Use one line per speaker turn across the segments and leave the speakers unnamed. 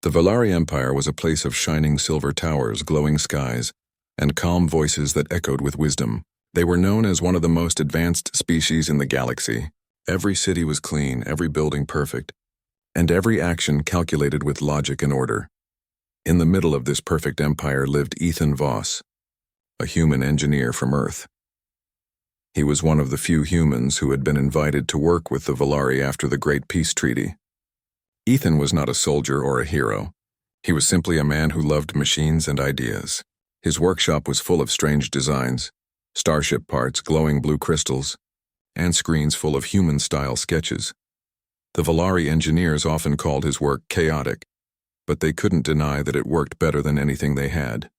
The Valari Empire was a place of shining silver towers, glowing skies, and calm voices that echoed with wisdom. They were known as one of the most advanced species in the galaxy. Every city was clean, every building perfect, and every action calculated with logic and order. In the middle of this perfect empire lived Ethan Voss, a human engineer from Earth. He was one of the few humans who had been invited to work with the Valari after the Great Peace Treaty. Ethan was not a soldier or a hero. He was simply a man who loved machines and ideas. His workshop was full of strange designs, starship parts, glowing blue crystals, and screens full of human-style sketches. The Valari engineers often called his work chaotic, but they couldn't deny that it worked better than anything they had.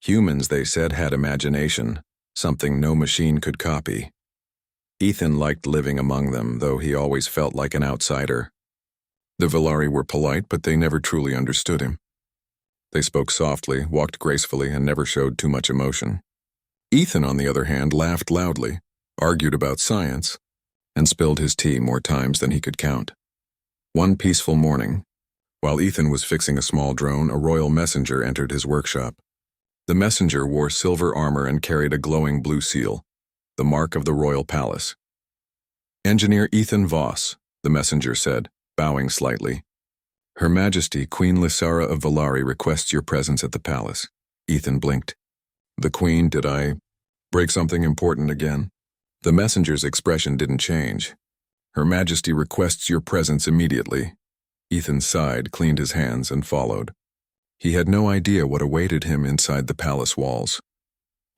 Humans, they said, had imagination, something no machine could copy. Ethan liked living among them, though he always felt like an outsider. The Valari were polite, but they never truly understood him. They spoke softly, walked gracefully, and never showed too much emotion. Ethan, on the other hand, laughed loudly, argued about science, and spilled his tea more times than he could count. One peaceful morning, while Ethan was fixing a small drone, a royal messenger entered his workshop. The messenger wore silver armor and carried a glowing blue seal, the mark of the royal palace. "Engineer Ethan Voss," the messenger said, bowing slightly. "Her Majesty, Queen Lyra of Valari, requests your presence at the palace." Ethan blinked. "The Queen, did I break something important again?" The messenger's expression didn't change. "Her Majesty requests your presence immediately." Ethan sighed, cleaned his hands, and followed. He had no idea what awaited him inside the palace walls.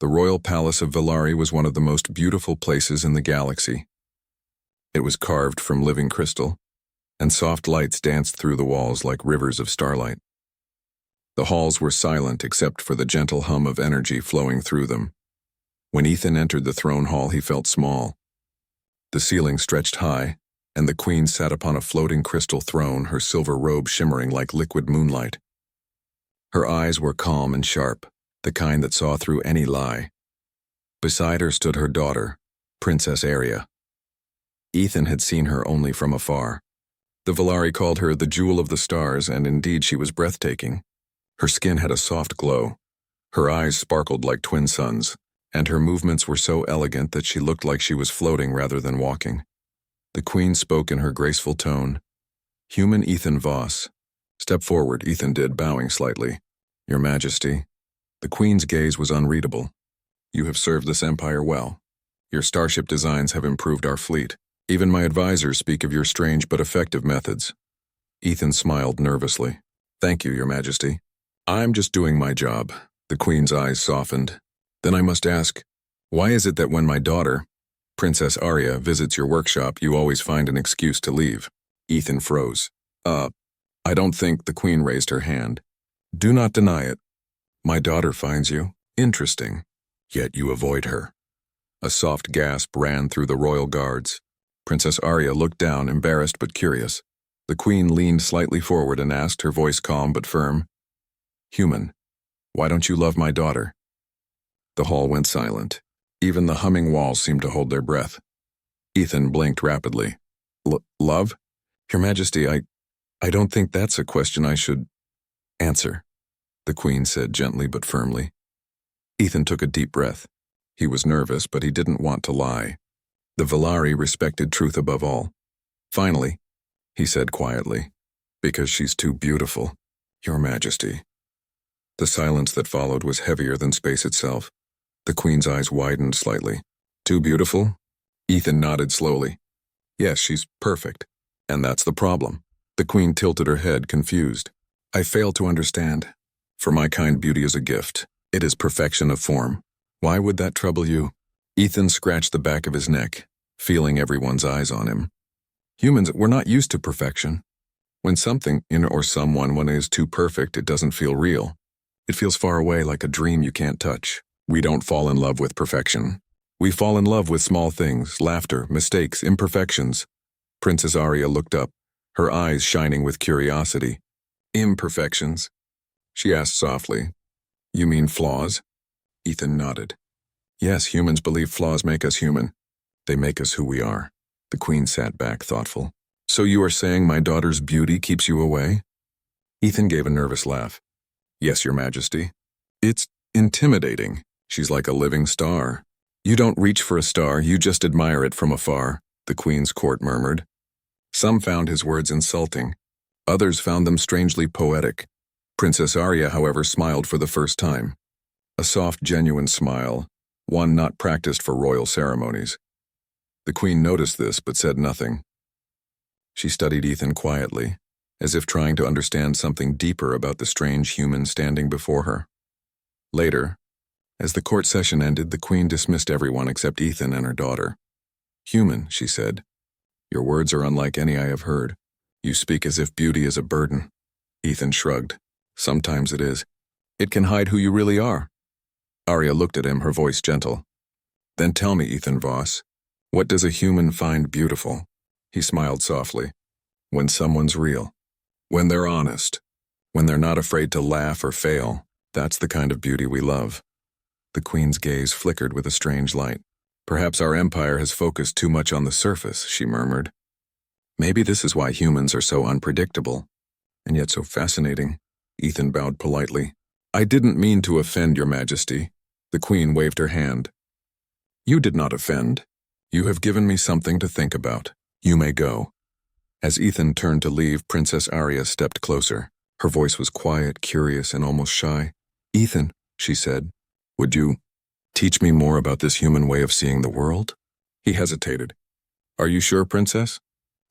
The royal palace of Valari was one of the most beautiful places in the galaxy. It was carved from living crystal, and soft lights danced through the walls like rivers of starlight. The halls were silent except for the gentle hum of energy flowing through them. When Ethan entered the throne hall, he felt small. The ceiling stretched high, and the queen sat upon a floating crystal throne, her silver robe shimmering like liquid moonlight. Her eyes were calm and sharp, the kind that saw through any lie. Beside her stood her daughter, Princess Arya. Ethan had seen her only from afar. The Valari called her the jewel of the stars, and indeed she was breathtaking. Her skin had a soft glow. Her eyes sparkled like twin suns, and her movements were so elegant that she looked like she was floating rather than walking. The queen spoke in her graceful tone. "Human Ethan Voss." "Step forward," Ethan did, bowing slightly. "Your Majesty." The queen's gaze was unreadable. "You have served this empire well. Your starship designs have improved our fleet. Even my advisors speak of your strange but effective methods." Ethan smiled nervously. "Thank you, Your Majesty. I'm just doing my job." The queen's eyes softened. "Then I must ask, why is it that when my daughter, Princess Arya, visits your workshop, you always find an excuse to leave?" Ethan froze. I don't think," the queen raised her hand. "Do not deny it. My daughter finds you interesting, yet you avoid her." A soft gasp ran through the royal guards. Princess Arya looked down, embarrassed but curious. The queen leaned slightly forward and asked, her voice calm but firm, "Human, why don't you love my daughter?" The hall went silent. Even the humming walls seemed to hold their breath. Ethan blinked rapidly. Love? Your Majesty, I don't think that's a question I should answer," the queen said gently but firmly. Ethan took a deep breath. He was nervous, but he didn't want to lie. The Valari respected truth above all. "Finally," he said quietly, "because she's too beautiful, Your Majesty." The silence that followed was heavier than space itself. The queen's eyes widened slightly. "Too beautiful?" Ethan nodded slowly. "Yes, she's perfect. And that's the problem." The queen tilted her head, confused. "I fail to understand. For my kind, beauty is a gift. It is perfection of form. Why would that trouble you?" Ethan scratched the back of his neck, feeling everyone's eyes on him. "Humans, we're not used to perfection. When something, or someone, when it is too perfect, it doesn't feel real. It feels far away, like a dream you can't touch. We don't fall in love with perfection. We fall in love with small things, laughter, mistakes, imperfections." Princess Arya looked up, her eyes shining with curiosity. "Imperfections?" she asked softly. "You mean flaws?" Ethan nodded. "Yes, humans believe flaws make us human. They make us who we are." The queen sat back, thoughtful. "So you are saying my daughter's beauty keeps you away?" Ethan gave a nervous laugh. Yes, Your Majesty. It's intimidating. She's like a living star. You don't reach for a star, you just admire it from afar, the Queen's court murmured. Some found his words insulting. Others found them strangely poetic. Princess Arya, however, smiled for the first time. A soft, genuine smile, one not practiced for royal ceremonies. The Queen noticed this but said nothing. She studied Ethan quietly, as if trying to understand something deeper about the strange human standing before her. Later, as the court session ended, the Queen dismissed everyone except Ethan and her daughter. Human, she said, your words are unlike any I have heard. You speak as if beauty is a burden. Ethan shrugged. Sometimes it is. It can hide who you really are. Arya looked at him, her voice gentle. Then tell me, Ethan Voss, what does a human find beautiful? He smiled softly. When someone's real. When they're honest. When they're not afraid to laugh or fail. That's the kind of beauty we love. The Queen's gaze flickered with a strange light. Perhaps our empire has focused too much on the surface, she murmured. Maybe this is why humans are so unpredictable, and yet so fascinating. Ethan bowed politely. I didn't mean to offend, Your Majesty. The Queen waved her hand. You did not offend. You have given me something to think about. You may go. As Ethan turned to leave, Princess Arya stepped closer. Her voice was quiet, curious, and almost shy. Ethan, she said, would you teach me more about this human way of seeing the world? He hesitated. Are you sure, Princess?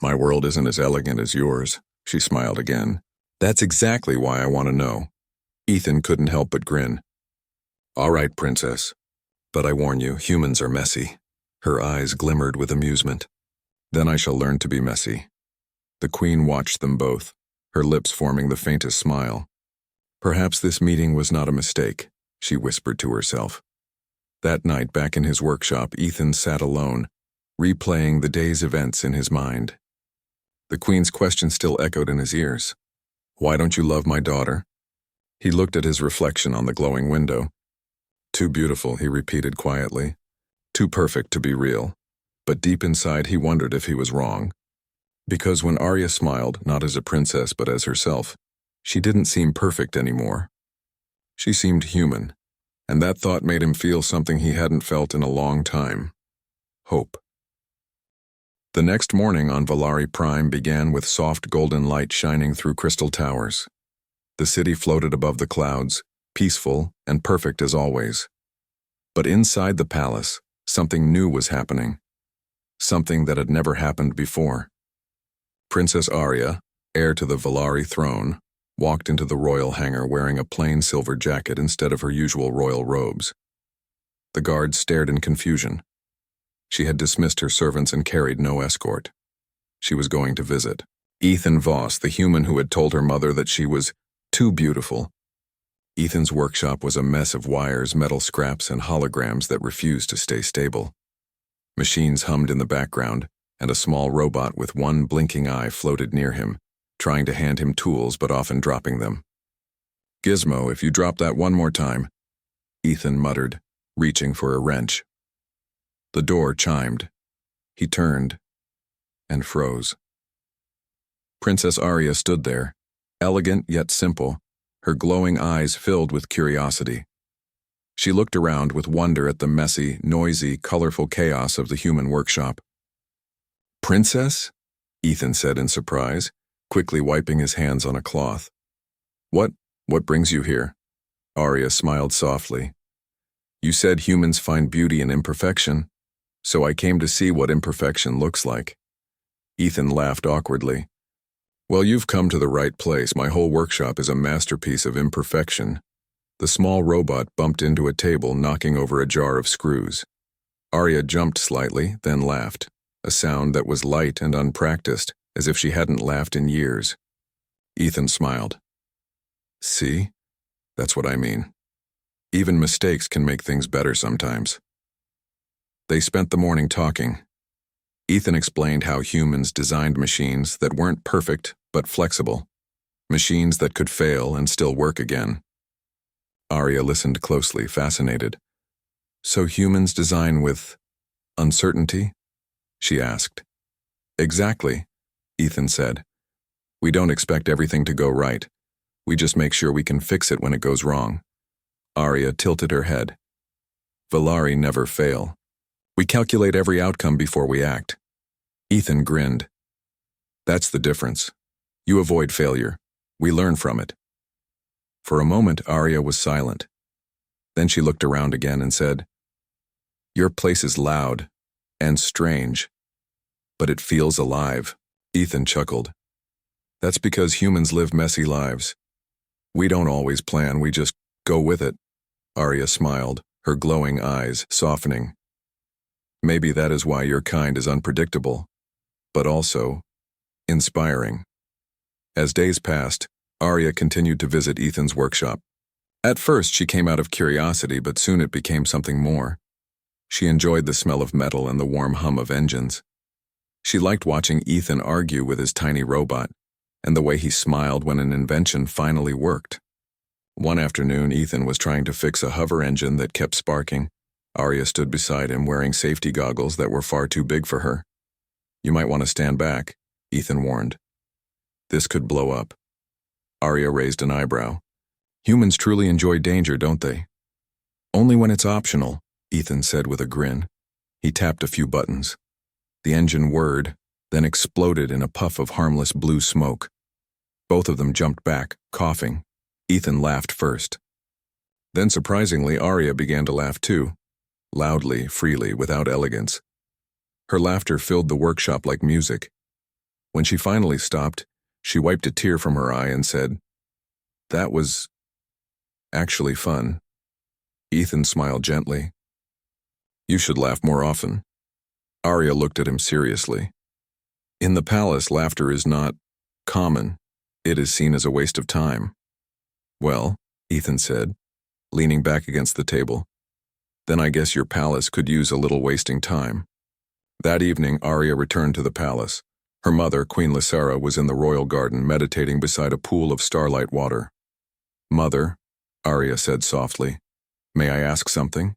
My world isn't as elegant as yours, she smiled again. That's exactly why I want to know. Ethan couldn't help but grin. All right, Princess. But I warn you, humans are messy. Her eyes glimmered with amusement. Then I shall learn to be messy. The Queen watched them both, her lips forming the faintest smile. Perhaps this meeting was not a mistake, she whispered to herself. That night, back in his workshop, Ethan sat alone, replaying the day's events in his mind. The Queen's question still echoed in his ears. Why don't you love my daughter? He looked at his reflection on the glowing window. Too beautiful, he repeated quietly. Too perfect to be real. But deep inside he wondered if he was wrong. Because when Arya smiled, not as a princess but as herself, she didn't seem perfect anymore. She seemed human, and that thought made him feel something he hadn't felt in a long time. Hope. The next morning on GalacticPrime began with soft golden light shining through crystal towers. The city floated above the clouds, peaceful and perfect as always. But inside the palace, something new was happening. Something that had never happened before. Princess Arya, heir to the Valari throne, walked into the royal hangar wearing a plain silver jacket instead of her usual royal robes. The guards stared in confusion. She had dismissed her servants and carried no escort. She was going to visit Ethan Voss, the human who had told her mother that she was too beautiful. Ethan's workshop was a mess of wires, metal scraps, and holograms that refused to stay stable. Machines hummed in the background, and a small robot with one blinking eye floated near him, trying to hand him tools but often dropping them. Gizmo, if you drop that one more time, Ethan muttered, reaching for a wrench. The door chimed. He turned and froze. Princess Arya stood there, elegant yet simple, her glowing eyes filled with curiosity. She looked around with wonder at the messy, noisy, colorful chaos of the human workshop. Princess? Ethan said in surprise, quickly wiping his hands on a cloth. What brings you here? Arya smiled softly. You said humans find beauty in imperfection, so I came to see what imperfection looks like. Ethan laughed awkwardly. Well, you've come to the right place. My whole workshop is a masterpiece of imperfection. The small robot bumped into a table, knocking over a jar of screws. Arya jumped slightly, then laughed, a sound that was light and unpracticed, as if she hadn't laughed in years. Ethan smiled. See? That's what I mean. Even mistakes can make things better sometimes. They spent the morning talking. Ethan explained how humans designed machines that weren't perfect but flexible, machines that could fail and still work again. Arya listened closely, fascinated. So humans design with uncertainty? She asked. Exactly, Ethan said. We don't expect everything to go right. We just make sure we can fix it when it goes wrong. Arya tilted her head. Valari never fail. We calculate every outcome before we act. Ethan grinned. That's the difference. You avoid failure. We learn from it. For a moment, Arya was silent. Then she looked around again and said, Your place is loud and strange, but it feels alive. Ethan chuckled. That's because humans live messy lives. We don't always plan, we just go with it. Arya smiled, her glowing eyes softening. Maybe that is why your kind is unpredictable, but also inspiring. As days passed, Arya continued to visit Ethan's workshop. At first, she came out of curiosity, but soon it became something more. She enjoyed the smell of metal and the warm hum of engines. She liked watching Ethan argue with his tiny robot, and the way he smiled when an invention finally worked. One afternoon, Ethan was trying to fix a hover engine that kept sparking. Arya stood beside him wearing safety goggles that were far too big for her. You might want to stand back, Ethan warned. This could blow up. Arya raised an eyebrow. Humans truly enjoy danger, don't they? Only when it's optional, Ethan said with a grin. He tapped a few buttons. The engine whirred, then exploded in a puff of harmless blue smoke. Both of them jumped back, coughing. Ethan laughed first. Then surprisingly, Arya began to laugh too. Loudly, freely, without elegance. Her laughter filled the workshop like music. When she finally stopped, she wiped a tear from her eye and said, That was actually fun. Ethan smiled gently. You should laugh more often. Arya looked at him seriously. In the palace, laughter is not common. It is seen as a waste of time. Well, Ethan said, leaning back against the table, then I guess your palace could use a little wasting time. That evening, Arya returned to the palace. Her mother, Queen Lyra, was in the royal garden meditating beside a pool of starlight water. Mother, Arya said softly, may I ask something?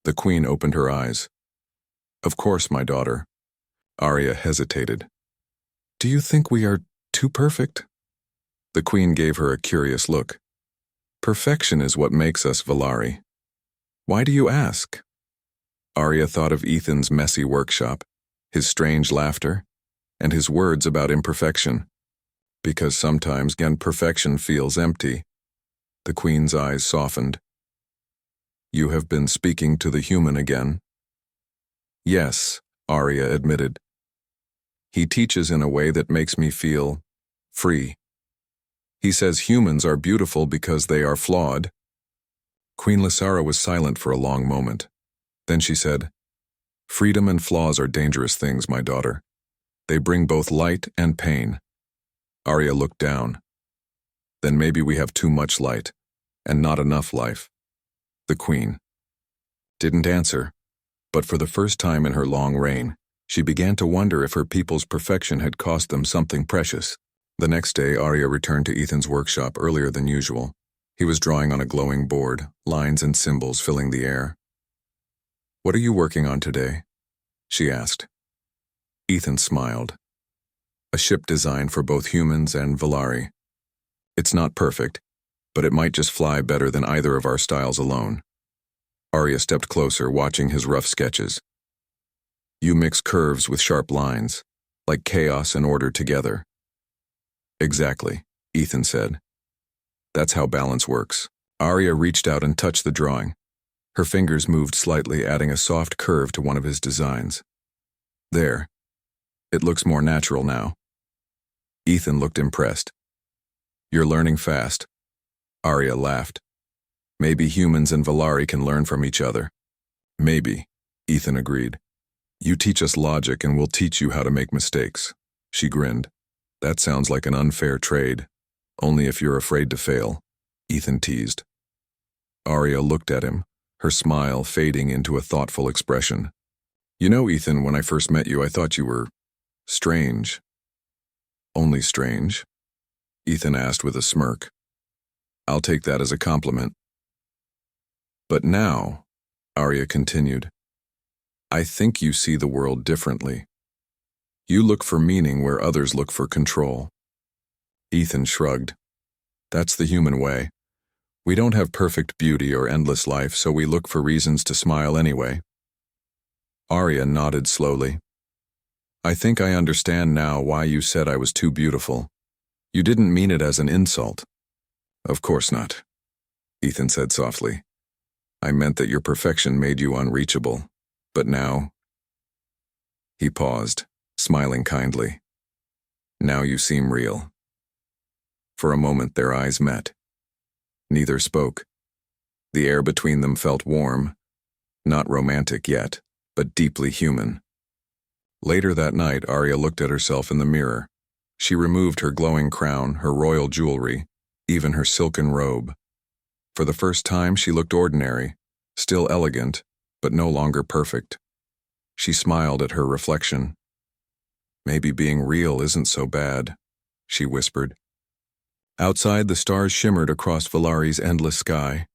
The queen opened her eyes. Of course, my daughter. Arya hesitated. Do you think we are too perfect? The queen gave her a curious look. Perfection is what makes us Valari. Why do you ask? Arya thought of Ethan's messy workshop, his strange laughter, and his words about imperfection. Because sometimes perfection feels empty. The queen's eyes softened. You have been speaking to the human again. Yes, Arya admitted. He teaches in a way that makes me feel free. He says humans are beautiful because they are flawed. Queen Lyra was silent for a long moment. Then she said, Freedom and flaws are dangerous things, my daughter. They bring both light and pain. Arya looked down. Then maybe we have too much light, and not enough life. The queen didn't answer, but for the first time in her long reign, she began to wonder if her people's perfection had cost them something precious. The next day, Arya returned to Ethan's workshop earlier than usual. He was drawing on a glowing board, lines and symbols filling the air. What are you working on today? She asked. Ethan smiled. A ship designed for both humans and Valari. It's not perfect, but it might just fly better than either of our styles alone. Arya stepped closer, watching his rough sketches. You mix curves with sharp lines, like chaos and order together. Exactly, Ethan said. That's how balance works. Arya reached out and touched the drawing. Her fingers moved slightly, adding a soft curve to one of his designs. There. It looks more natural now. Ethan looked impressed. You're learning fast. Arya laughed. Maybe humans and Valari can learn from each other. Maybe, Ethan agreed. You teach us logic and we'll teach you how to make mistakes. She grinned. That sounds like an unfair trade. Only if you're afraid to fail, Ethan teased. Arya looked at him, her smile fading into a thoughtful expression. You know, Ethan, when I first met you, I thought you were strange. Only strange? Ethan asked with a smirk. I'll take that as a compliment. But now, Arya continued, I think you see the world differently. You look for meaning where others look for control. Ethan shrugged. That's the human way. We don't have perfect beauty or endless life, so we look for reasons to smile anyway. Arya nodded slowly. I think I understand now why you said I was too beautiful. You didn't mean it as an insult. Of course not, Ethan said softly. I meant that your perfection made you unreachable. But now... He paused, smiling kindly. Now you seem real. For a moment their eyes met. Neither spoke. The air between them felt warm, not romantic yet, but deeply human. Later that night, Arya looked at herself in the mirror. She removed her glowing crown, her royal jewelry, even her silken robe. For the first time, she looked ordinary, still elegant, but no longer perfect. She smiled at her reflection. Maybe being real isn't so bad, she whispered. Outside, the stars shimmered across Valari's endless sky.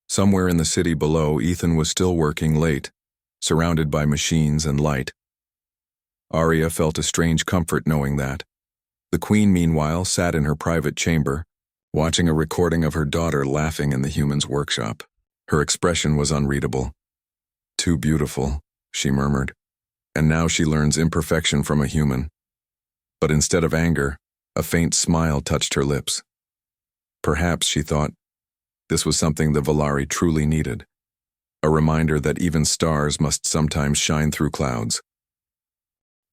Somewhere in the city below, Ethan was still working late, surrounded by machines and light. Arya felt a strange comfort knowing that. The Queen, meanwhile, sat in her private chamber, watching a recording of her daughter laughing in the human's workshop. Her expression was unreadable. Too beautiful, she murmured, and now she learns imperfection from a human. But instead of anger, a faint smile touched her lips. Perhaps, she thought, this was something the Valari truly needed. A reminder that even stars must sometimes shine through clouds.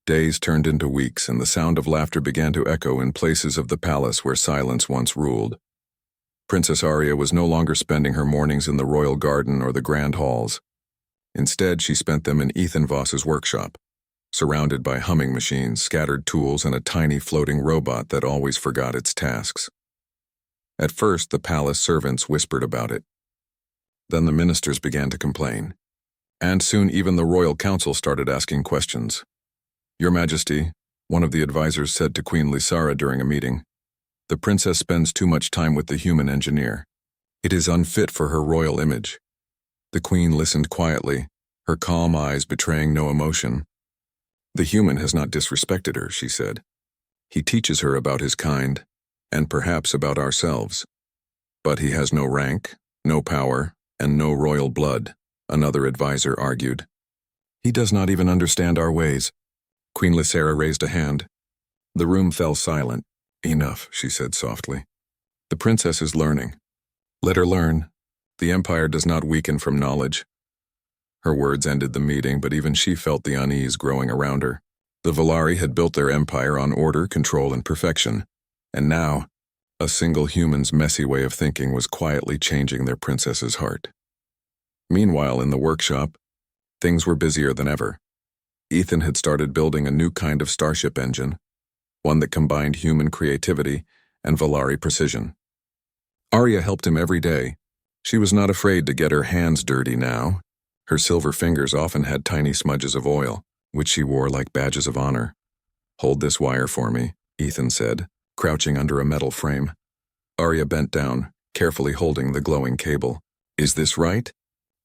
Days turned into weeks, and the sound of laughter began to echo in places of the palace where silence once ruled. Princess Arya was no longer spending her mornings in the royal garden or the grand halls. Instead, she spent them in Ethan Voss's workshop, surrounded by humming machines, scattered tools, and a tiny floating robot that always forgot its tasks. At first, the palace servants whispered about it. Then the ministers began to complain. And soon even the royal council started asking questions. Your Majesty, one of the advisors said to Queen Lysara during a meeting, the princess spends too much time with the human engineer. It is unfit for her royal image. The Queen listened quietly, her calm eyes betraying no emotion. The human has not disrespected her, she said. He teaches her about his kind, and perhaps about ourselves. But he has no rank, no power, and no royal blood, another advisor argued. He does not even understand our ways. Queen Lysara raised a hand. The room fell silent. Enough, she said softly. The princess is learning. Let her learn. The empire does not weaken from knowledge. Her words ended the meeting, but even she felt the unease growing around her. The Valari had built their empire on order, control, and perfection. And now, a single human's messy way of thinking was quietly changing their princess's heart. Meanwhile, in the workshop, things were busier than ever. Ethan had started building a new kind of starship engine, one that combined human creativity and Valari precision. Arya helped him every day. She was not afraid to get her hands dirty now. Her silver fingers often had tiny smudges of oil, which she wore like badges of honor. Hold this wire for me, Ethan said, crouching under a metal frame. Arya bent down, carefully holding the glowing cable. Is this right?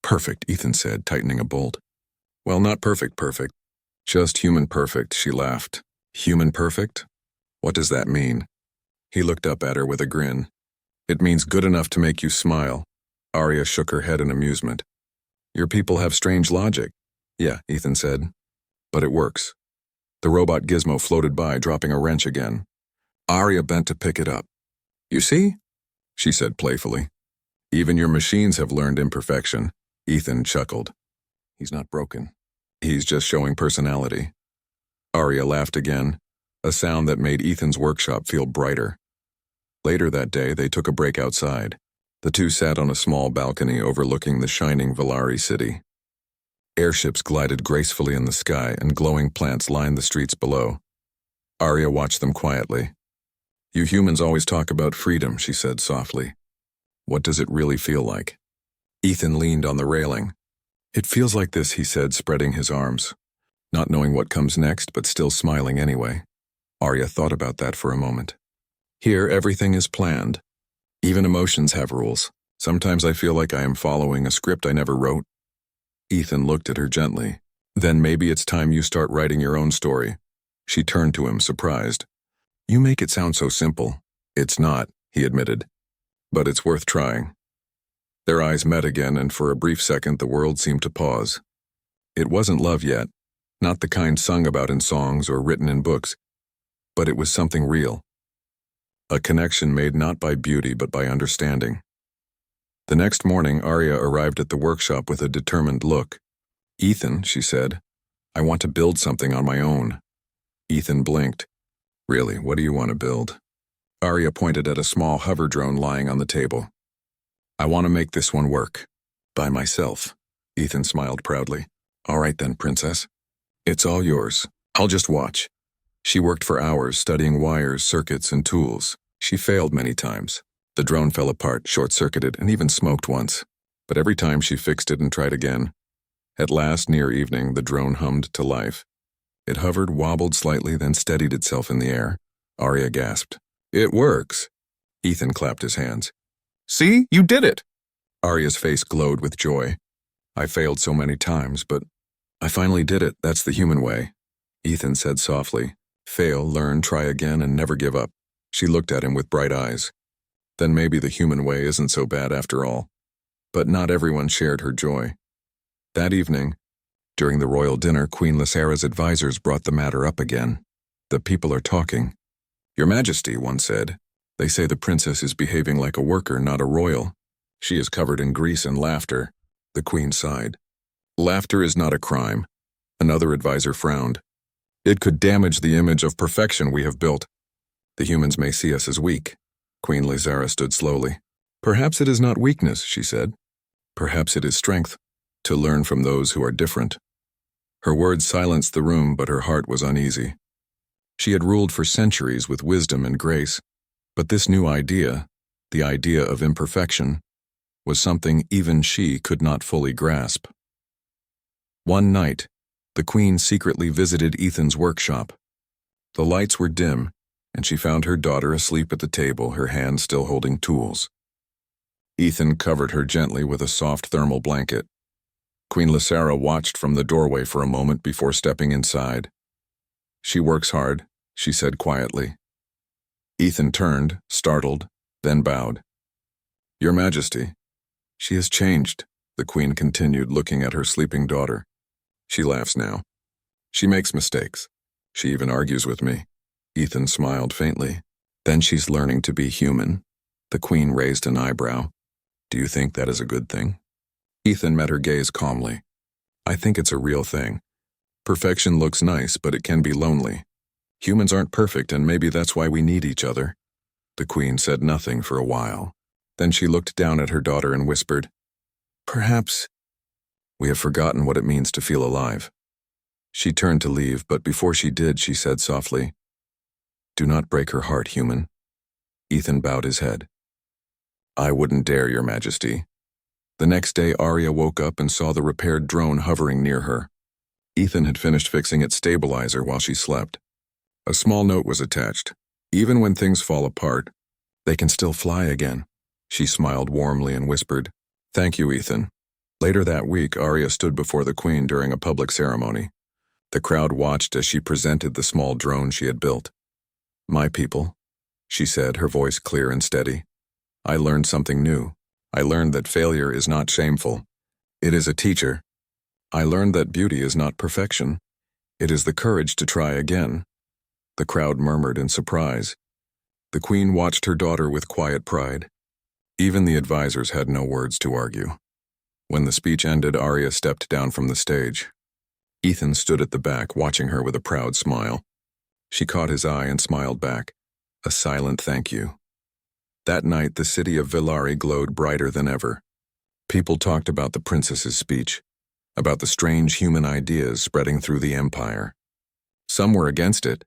Perfect, Ethan said, tightening a bolt. Well, not perfect. Just human perfect, she laughed. Human perfect? What does that mean? He looked up at her with a grin. It means good enough to make you smile. Arya shook her head in amusement. Your people have strange logic. Yeah, Ethan said. But it works. The robot gizmo floated by, dropping a wrench again. Arya bent to pick it up. You see? She said playfully. Even your machines have learned imperfection. Ethan chuckled. He's not broken. He's just showing personality. Arya laughed again, a sound that made Ethan's workshop feel brighter. Later that day, they took a break outside. The two sat on a small balcony overlooking the shining Valari city. Airships glided gracefully in the sky, and glowing plants lined the streets below. Arya watched them quietly. You humans always talk about freedom, she said softly. What does it really feel like? Ethan leaned on the railing. It feels like this, he said, spreading his arms, not knowing what comes next, but still smiling anyway. Arya thought about that for a moment. Here, everything is planned. Even emotions have rules. Sometimes I feel like I am following a script I never wrote. Ethan looked at her gently. Then maybe it's time you start writing your own story. She turned to him, surprised. You make it sound so simple. It's not. he admitted. But it's worth trying. Their eyes met again, and for a brief second the world seemed to pause. It wasn't love yet, not the kind sung about in songs or written in books, but it was something real. A connection made not by beauty but by understanding. The next morning, Arya arrived at the workshop with a determined look. "Ethan," she said, "I want to build something on my own." Ethan blinked. "Really, what do you want to build?" Arya pointed at a small hover drone lying on the table. "I want to make this one work. By myself." Ethan smiled proudly. "All right then, princess. It's all yours. I'll just watch." She worked for hours studying wires, circuits, and tools. She failed many times. The drone fell apart, short-circuited, and even smoked once. But every time she fixed it and tried again. At last, near evening, the drone hummed to life. It hovered, wobbled slightly, then steadied itself in the air. Arya gasped. "It works!" Ethan clapped his hands. "See? You did it!" Arya's face glowed with joy. "I failed so many times, but I finally did it. That's the human way," Ethan said softly. "Fail, learn, try again, and never give up." She looked at him with bright eyes. Then maybe the human way isn't so bad after all. But not everyone shared her joy. That evening, during the royal dinner, Queen Lysara's advisors brought the matter up again. "The people are talking." "Your Majesty," one said, "they say the princess is behaving like a worker, not a royal. She is covered in grease and laughter." The queen sighed. "Laughter is not a crime." Another advisor frowned. "It could damage the image of perfection we have built. The humans may see us as weak." Queen Lysara stood slowly. "Perhaps it is not weakness," she said. "Perhaps it is strength, to learn from those who are different." Her words silenced the room, but her heart was uneasy. She had ruled for centuries with wisdom and grace, but this new idea, the idea of imperfection, was something even she could not fully grasp. One night, the queen secretly visited Ethan's workshop. The lights were dim, and she found her daughter asleep at the table, her hand still holding tools. Ethan covered her gently with a soft thermal blanket. Queen Lysara watched from the doorway for a moment before stepping inside. "She works hard," she said quietly. Ethan turned, startled, then bowed. "Your Majesty." "She has changed," the queen continued, looking at her sleeping daughter. "She laughs now. She makes mistakes. She even argues with me." Ethan smiled faintly. "Then she's learning to be human." The queen raised an eyebrow. "Do you think that is a good thing?" Ethan met her gaze calmly. "I think it's a real thing. Perfection looks nice, but it can be lonely. Humans aren't perfect, and maybe that's why we need each other." The queen said nothing for a while. Then she looked down at her daughter and whispered, "Perhaps we have forgotten what it means to feel alive." She turned to leave, but before she did, she said softly, "Do not break her heart, human." Ethan bowed his head. "I wouldn't dare, Your Majesty." The next day, Arya woke up and saw the repaired drone hovering near her. Ethan had finished fixing its stabilizer while she slept. A small note was attached. "Even when things fall apart, they can still fly again." She smiled warmly and whispered, "Thank you, Ethan." Later that week, Arya stood before the queen during a public ceremony. The crowd watched as she presented the small drone she had built. "My people," she said, her voice clear and steady. "I learned something new. I learned that failure is not shameful. It is a teacher. I learned that beauty is not perfection. It is the courage to try again." The crowd murmured in surprise. The queen watched her daughter with quiet pride. Even the advisors had no words to argue. When the speech ended, Arya stepped down from the stage. Ethan stood at the back, watching her with a proud smile. She caught his eye and smiled back, a silent thank you. That night, the city of Villari glowed brighter than ever. People talked about the princess's speech, about the strange human ideas spreading through the empire. Some were against it,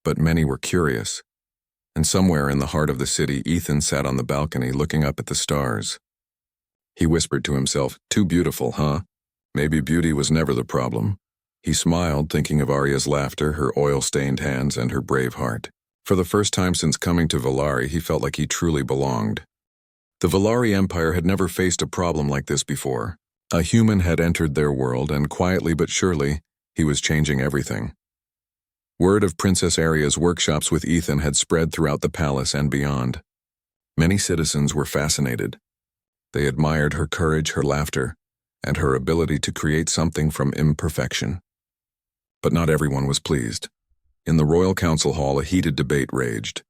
but many were curious. And somewhere in the heart of the city, Ethan sat on the balcony looking up at the stars. He whispered to himself, "Too beautiful, huh? Maybe beauty was never the problem." He smiled, thinking of Arya's laughter, her oil-stained hands, and her brave heart. For the first time since coming to Villari, he felt like he truly belonged. The Villari Empire had never faced a problem like this before. A human had entered their world, and quietly but surely, he was changing everything. Word of Princess Arya's workshops with Ethan had spread throughout the palace and beyond. Many citizens were fascinated. They admired her courage, her laughter, and her ability to create something from imperfection. But not everyone was pleased. In the Royal Council Hall, a heated debate raged.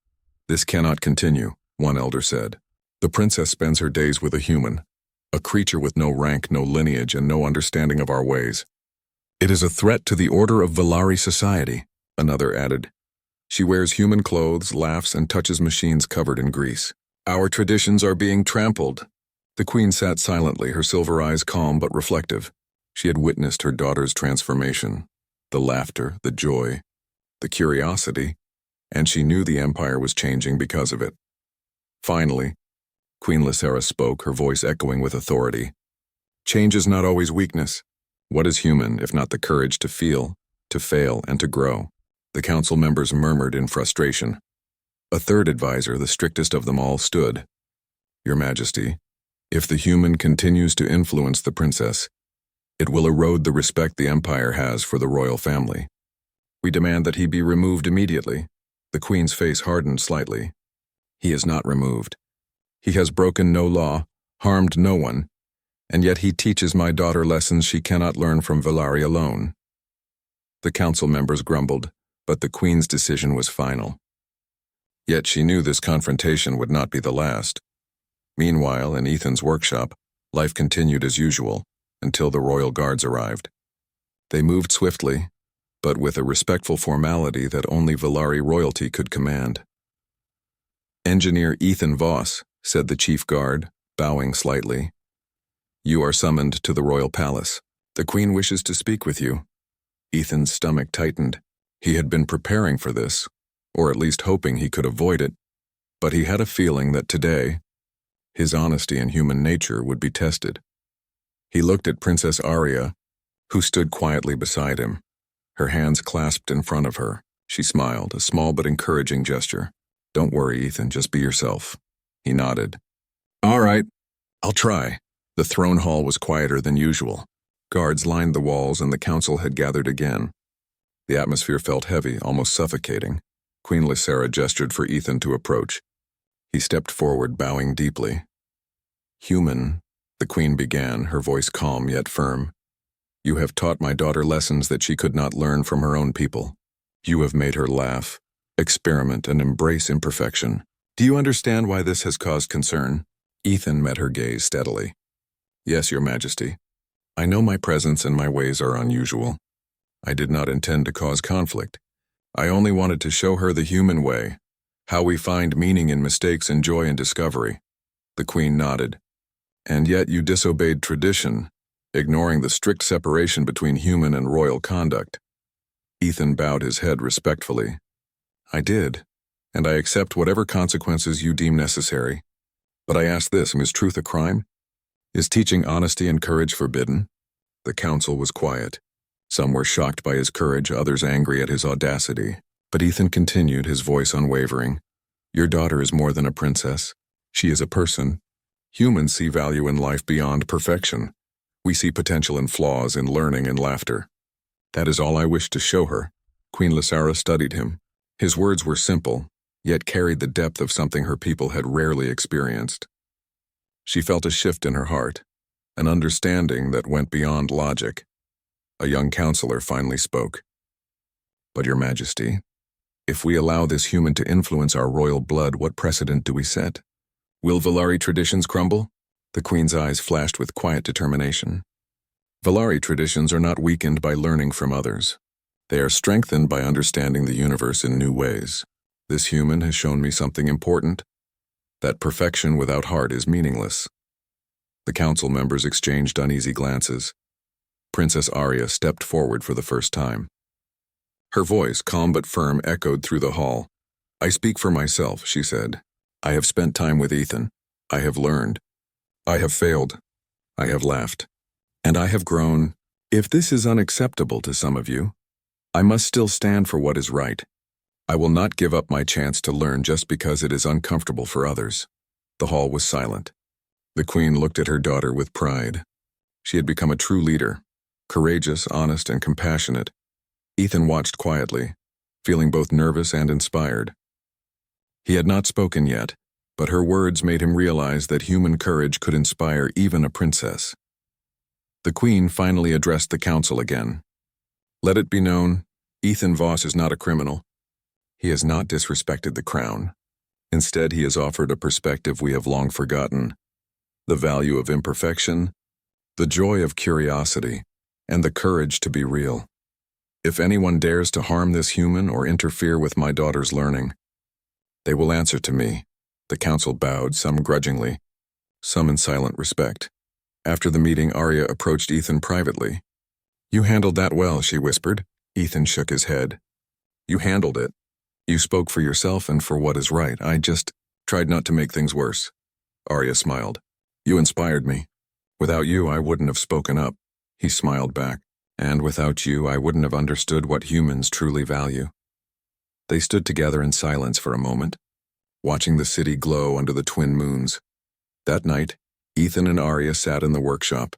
"This cannot continue," one elder said. "The princess spends her days with a human, a creature with no rank, no lineage, and no understanding of our ways. It is a threat to the order of Velari society," another added. "She wears human clothes, laughs, and touches machines covered in grease. Our traditions are being trampled." The queen sat silently, her silver eyes calm but reflective. She had witnessed her daughter's transformation, the laughter, the joy, the curiosity, and she knew the empire was changing because of it. Finally, Queen Lyra spoke, her voice echoing with authority. "Change is not always weakness. What is human, if not the courage to feel, to fail, and to grow?" The council members murmured in frustration. A third advisor, the strictest of them all, stood. "Your Majesty, if the human continues to influence the princess, it will erode the respect the empire has for the royal family. We demand that he be removed immediately." The queen's face hardened slightly. "He is not removed. He has broken no law, harmed no one, and yet he teaches my daughter lessons she cannot learn from Velari alone." The council members grumbled, but the queen's decision was final. Yet she knew this confrontation would not be the last. Meanwhile, in Ethan's workshop, life continued as usual until the royal guards arrived. They moved swiftly, but with a respectful formality that only Velari royalty could command. "Engineer Ethan Voss," said the chief guard, bowing slightly. "You are summoned to the royal palace. The queen wishes to speak with you." Ethan's stomach tightened. He had been preparing for this, or at least hoping he could avoid it, but he had a feeling that today, his honesty and human nature would be tested. He looked at Princess Arya, who stood quietly beside him, her hands clasped in front of her. She smiled, a small but encouraging gesture. "Don't worry, Ethan, just be yourself." He nodded. "All right, I'll try." The throne hall was quieter than usual. Guards lined the walls and the council had gathered again. The atmosphere felt heavy, almost suffocating. Queen Lyra gestured for Ethan to approach. He stepped forward, bowing deeply. "Human," the queen began, her voice calm yet firm. "You have taught my daughter lessons that she could not learn from her own people. You have made her laugh, experiment, and embrace imperfection. Do you understand why this has caused concern?" Ethan met her gaze steadily. "Yes, Your Majesty. I know my presence and my ways are unusual. I did not intend to cause conflict. I only wanted to show her the human way, how we find meaning in mistakes and joy in discovery." The queen nodded. "And yet you disobeyed tradition, ignoring the strict separation between human and royal conduct." Ethan bowed his head respectfully. "I did, and I accept whatever consequences you deem necessary. But I ask this, is truth a crime? Is teaching honesty and courage forbidden?" The council was quiet. Some were shocked by his courage, others angry at his audacity. But Ethan continued, his voice unwavering. "Your daughter is more than a princess. She is a person. Humans see value in life beyond perfection. We see potential in flaws, in learning and laughter. That is all I wish to show her." Queen Lyra studied him. His words were simple, yet carried the depth of something her people had rarely experienced. She felt a shift in her heart, an understanding that went beyond logic. A young counselor finally spoke. "But Your Majesty, if we allow this human to influence our royal blood, what precedent do we set? Will Velari traditions crumble?" The queen's eyes flashed with quiet determination. "Velari traditions are not weakened by learning from others. They are strengthened by understanding the universe in new ways. This human has shown me something important, that perfection without heart is meaningless." The council members exchanged uneasy glances. Princess Arya stepped forward for the first time. Her voice, calm but firm, echoed through the hall. "I speak for myself," she said. "I have spent time with Ethan. I have learned. I have failed. I have laughed. And I have grown. If this is unacceptable to some of you, I must still stand for what is right. I will not give up my chance to learn just because it is uncomfortable for others." The hall was silent. The queen looked at her daughter with pride. She had become a true leader, courageous, honest, and compassionate. Ethan watched quietly, feeling both nervous and inspired. He had not spoken yet, but her words made him realize that human courage could inspire even a princess. The Queen finally addressed the council again. Let it be known, Ethan Voss is not a criminal. He has not disrespected the crown. Instead, he has offered a perspective we have long forgotten: the value of imperfection, the joy of curiosity, and the courage to be real. If anyone dares to harm this human or interfere with my daughter's learning, they will answer to me. The council bowed, some grudgingly, some in silent respect. After the meeting, Arya approached Ethan privately. You handled that well, she whispered. Ethan shook his head. You handled it. You spoke for yourself and for what is right. I just tried not to make things worse. Arya smiled. You inspired me. Without you, I wouldn't have spoken up. He smiled back. And without you, I wouldn't have understood what humans truly value. They stood together in silence for a moment, watching the city glow under the twin moons. That night, Ethan and Arya sat in the workshop,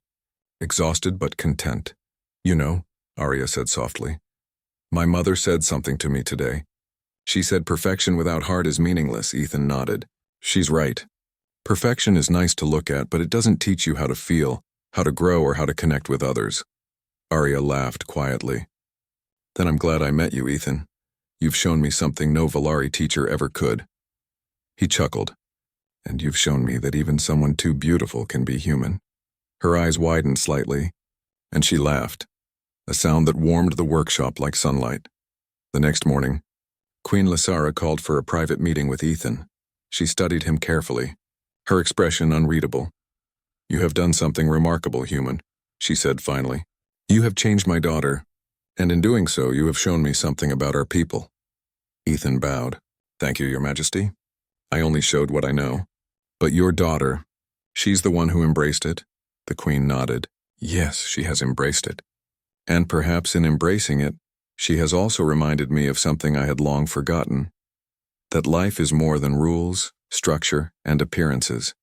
exhausted but content. You know, Arya said softly, my mother said something to me today. She said perfection without heart is meaningless. Ethan nodded. She's right. Perfection is nice to look at, but it doesn't teach you how to feel, how to grow, or how to connect with others. Arya laughed quietly. Then I'm glad I met you, Ethan. You've shown me something no Valari teacher ever could. He chuckled. And you've shown me that even someone too beautiful can be human. Her eyes widened slightly, and she laughed, a sound that warmed the workshop like sunlight. The next morning, Queen Lysara called for a private meeting with Ethan. She studied him carefully, her expression unreadable. You have done something remarkable, human, she said finally. You have changed my daughter, and in doing so, you have shown me something about our people. Ethan bowed. Thank you, Your Majesty. I only showed what I know. But your daughter, she's the one who embraced it? The Queen nodded. Yes, she has embraced it. And perhaps in embracing it, she has also reminded me of something I had long forgotten. That life is more than rules, structure, and appearances.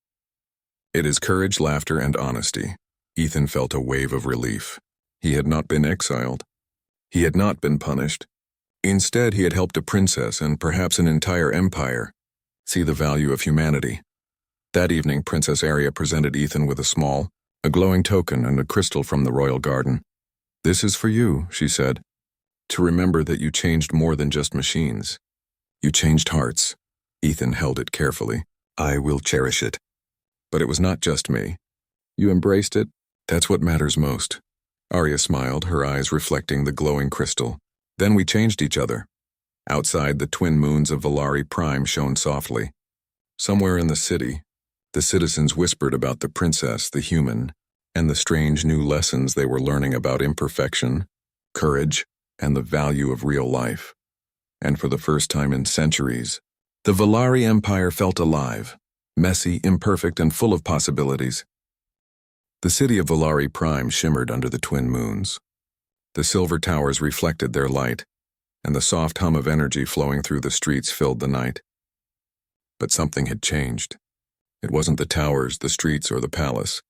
It is courage, laughter, and honesty. Ethan felt a wave of relief. He had not been exiled. He had not been punished. Instead, he had helped a princess and perhaps an entire empire see the value of humanity. That evening, Princess Arya presented Ethan with a glowing token and a crystal from the royal garden. This is for you, she said, to remember that you changed more than just machines. You changed hearts. Ethan held it carefully. I will cherish it. But it was not just me. You embraced it. That's what matters most. Arya smiled, her eyes reflecting the glowing crystal. Then we changed each other. Outside, the twin moons of GalacticPrime shone softly. Somewhere in the city, the citizens whispered about the princess, the human, and the strange new lessons they were learning about imperfection, courage, and the value of real life. And for the first time in centuries, the Valari Empire felt alive, messy, imperfect, and full of possibilities. The city of GalacticPrime shimmered under the twin moons. The silver towers reflected their light, and the soft hum of energy flowing through the streets filled the night. But something had changed. It wasn't the towers, the streets, or the palace.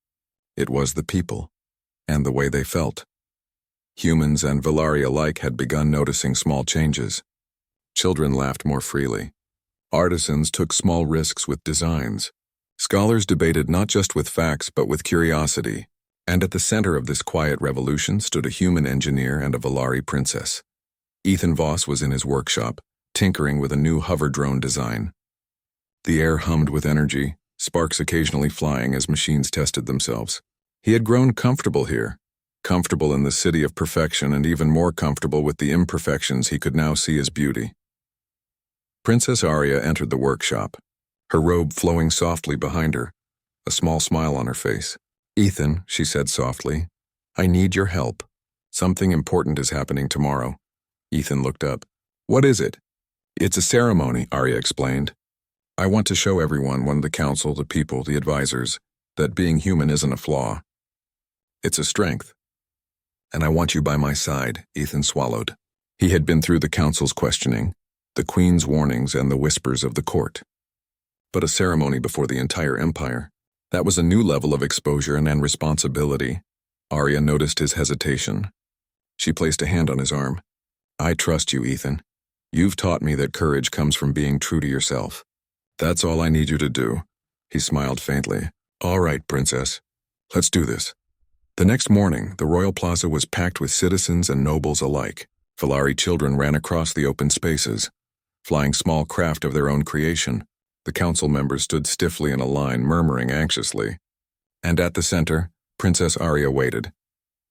It was the people, and the way they felt. Humans and Valari alike had begun noticing small changes. Children laughed more freely. Artisans took small risks with designs. Scholars debated not just with facts but with curiosity, and at the center of this quiet revolution stood a human engineer and a Valari princess. Ethan Voss was in his workshop, tinkering with a new hover drone design. The air hummed with energy, sparks occasionally flying as machines tested themselves. He had grown comfortable here, comfortable in the city of perfection, and even more comfortable with the imperfections he could now see as beauty. Princess Arya entered the workshop, her robe flowing softly behind her, a small smile on her face. Ethan, she said softly, I need your help. Something important is happening tomorrow. Ethan looked up. What is it? It's a ceremony, Arya explained. I want to show everyone, the council, the people, the advisors, that being human isn't a flaw. It's a strength. And I want you by my side, Ethan swallowed. He had been through the council's questioning, the queen's warnings, and the whispers of the court. But a ceremony before the entire empire, that was a new level of exposure and responsibility. Arya noticed his hesitation. She placed a hand on his arm. I trust you, Ethan. You've taught me that courage comes from being true to yourself. That's all I need you to do. He smiled faintly. All right, princess. Let's do this. The next morning, the royal plaza was packed with citizens and nobles alike. Valari children ran across the open spaces, flying small craft of their own creation. The council members stood stiffly in a line, murmuring anxiously. And at the center, Princess Arya waited.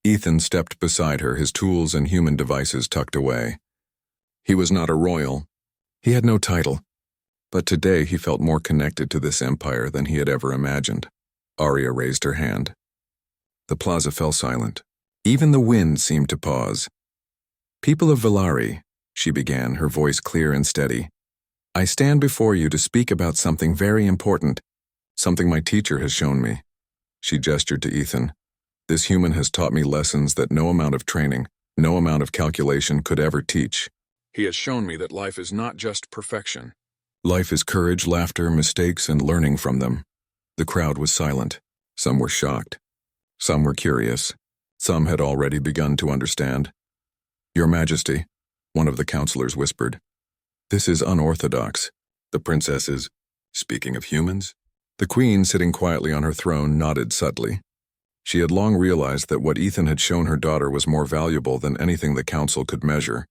Ethan stepped beside her, his tools and human devices tucked away. He was not a royal. He had no title. But today he felt more connected to this empire than he had ever imagined. Arya raised her hand. The plaza fell silent. Even the wind seemed to pause. People of Valari, she began, her voice clear and steady. I stand before you to speak about something very important, something my teacher has shown me. She gestured to Ethan. This human has taught me lessons that no amount of training, no amount of calculation could ever teach. He has shown me that life is not just perfection. Life is courage, laughter, mistakes, and learning from them. The crowd was silent. Some were shocked. Some were curious. Some had already begun to understand. Your Majesty, one of the counselors whispered. This is unorthodox. The princess is, speaking of humans. The queen, sitting quietly on her throne, nodded subtly. She had long realized that what Ethan had shown her daughter was more valuable than anything the council could measure.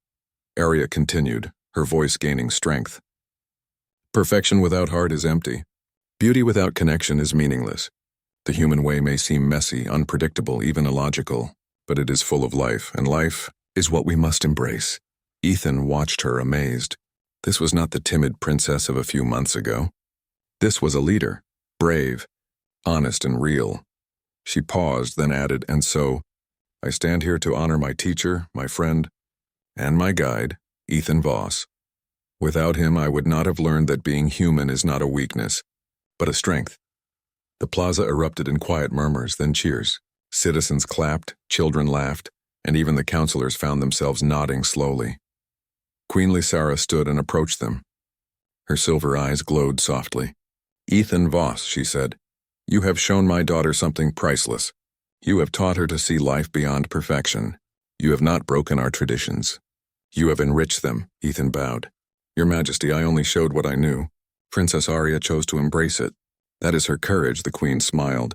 Arya continued, her voice gaining strength. Perfection without heart is empty. Beauty without connection is meaningless. The human way may seem messy, unpredictable, even illogical, but it is full of life, and life is what we must embrace. Ethan watched her amazed. This was not the timid princess of a few months ago. This was a leader, brave, honest and real. She paused, then added, and so, I stand here to honor my teacher, my friend, and my guide, Ethan Voss. Without him, I would not have learned that being human is not a weakness, but a strength. The plaza erupted in quiet murmurs, then cheers. Citizens clapped, children laughed, and even the counselors found themselves nodding slowly. Queen Lysara stood and approached them. Her silver eyes glowed softly. Ethan Voss, she said, you have shown my daughter something priceless. You have taught her to see life beyond perfection. You have not broken our traditions. You have enriched them, Ethan bowed. Your Majesty, I only showed what I knew. Princess Arya chose to embrace it. That is her courage, the queen smiled.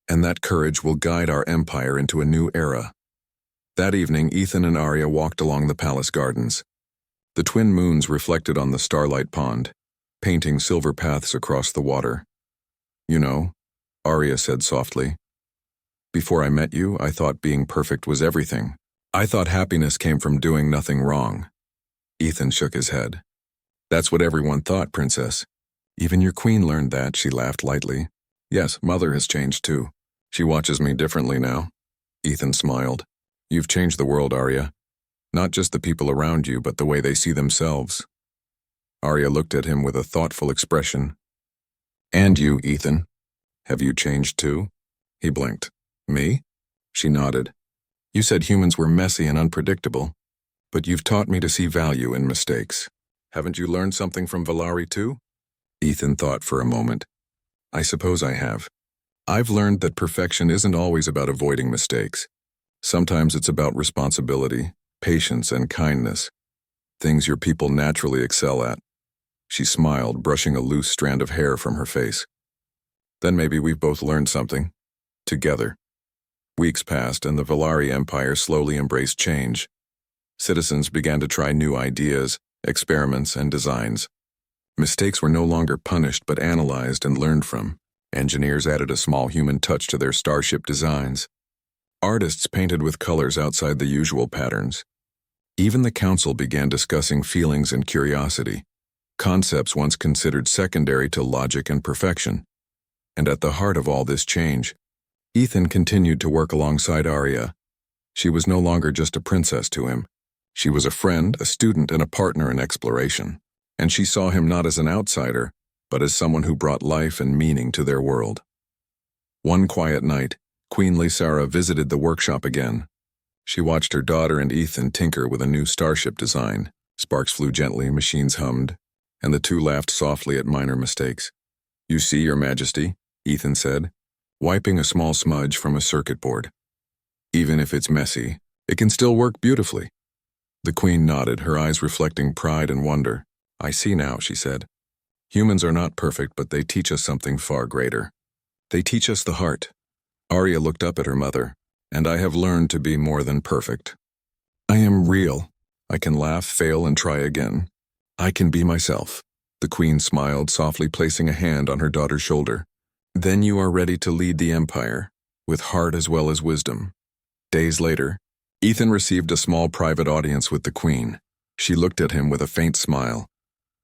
And that courage will guide our empire into a new era. That evening, Ethan and Arya walked along the palace gardens. The twin moons reflected on the starlight pond, painting silver paths across the water. You know, Arya said softly, before I met you, I thought being perfect was everything. I thought happiness came from doing nothing wrong. Ethan shook his head. That's what everyone thought, Princess. Even your queen learned that, she laughed lightly. Yes, Mother has changed too. She watches me differently now. Ethan smiled. You've changed the world, Arya. Not just the people around you, but the way they see themselves. Arya looked at him with a thoughtful expression. And you, Ethan. Have you changed too? He blinked. Me? She nodded. You said humans were messy and unpredictable, but you've taught me to see value in mistakes. Haven't you learned something from Valari too? Ethan thought for a moment. I suppose I have. I've learned that perfection isn't always about avoiding mistakes. Sometimes it's about responsibility, patience, and kindness. Things your people naturally excel at. She smiled, brushing a loose strand of hair from her face. Then maybe we've both learned something. Together. Weeks passed, and the Valari Empire slowly embraced change. Citizens began to try new ideas, experiments, and designs. Mistakes were no longer punished but analyzed and learned from. Engineers added a small human touch to their starship designs. Artists painted with colors outside the usual patterns. Even the council began discussing feelings and curiosity, concepts once considered secondary to logic and perfection. And at the heart of all this change, Ethan continued to work alongside Arya. She was no longer just a princess to him. She was a friend, a student, and a partner in exploration. And she saw him not as an outsider, but as someone who brought life and meaning to their world. One quiet night, Queen Lysara visited the workshop again. She watched her daughter and Ethan tinker with a new starship design. Sparks flew gently, machines hummed, and the two laughed softly at minor mistakes. You see, Your Majesty, Ethan said, wiping a small smudge from a circuit board. Even if it's messy, it can still work beautifully. The Queen nodded, her eyes reflecting pride and wonder. I see now, she said. Humans are not perfect, but they teach us something far greater. They teach us the heart. Arya looked up at her mother. And I have learned to be more than perfect. I am real. I can laugh, fail, and try again. I can be myself. The queen smiled, softly placing a hand on her daughter's shoulder. Then you are ready to lead the Empire, with heart as well as wisdom. Days later, Ethan received a small private audience with the queen. She looked at him with a faint smile.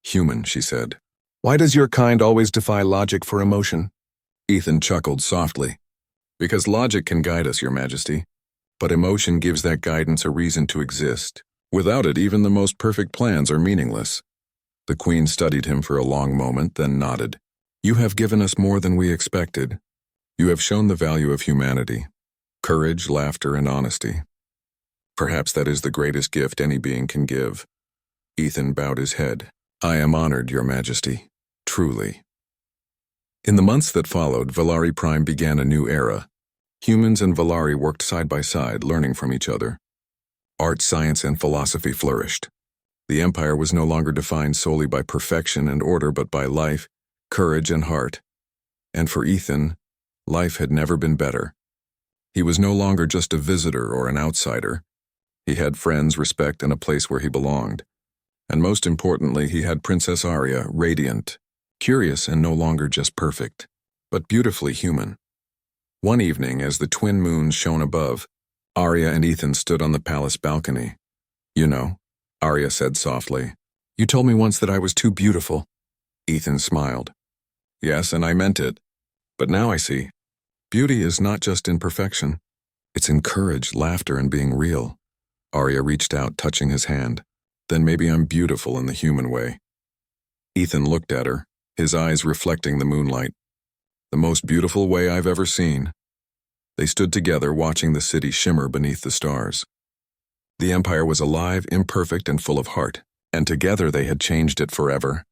Human, she said. Why does your kind always defy logic for emotion? Ethan chuckled softly. Because logic can guide us, Your Majesty, but emotion gives that guidance a reason to exist. Without it, even the most perfect plans are meaningless. The queen studied him for a long moment, then nodded. You have given us more than we expected. You have shown the value of humanity, courage, laughter, and honesty. Perhaps that is the greatest gift any being can give. Ethan bowed his head. I am honored, Your Majesty, truly. In the months that followed, GalacticPrime began a new era. Humans and Valari worked side by side, learning from each other. Art, science, and philosophy flourished. The Empire was no longer defined solely by perfection and order, but by life, courage, and heart. And for Ethan, life had never been better. He was no longer just a visitor or an outsider. He had friends, respect, and a place where he belonged. And most importantly, he had Princess Arya, radiant, curious, and no longer just perfect, but beautifully human. One evening, as the twin moons shone above, Arya and Ethan stood on the palace balcony. You know, Arya said softly, you told me once that I was too beautiful. Ethan smiled. Yes, and I meant it. But now I see. Beauty is not just in perfection. It's in courage, laughter, and being real. Arya reached out, touching his hand. Then maybe I'm beautiful in the human way. Ethan looked at her, his eyes reflecting the moonlight. The most beautiful way I've ever seen. They stood together, watching the city shimmer beneath the stars. The Empire was alive, imperfect, and full of heart, and together they had changed it forever.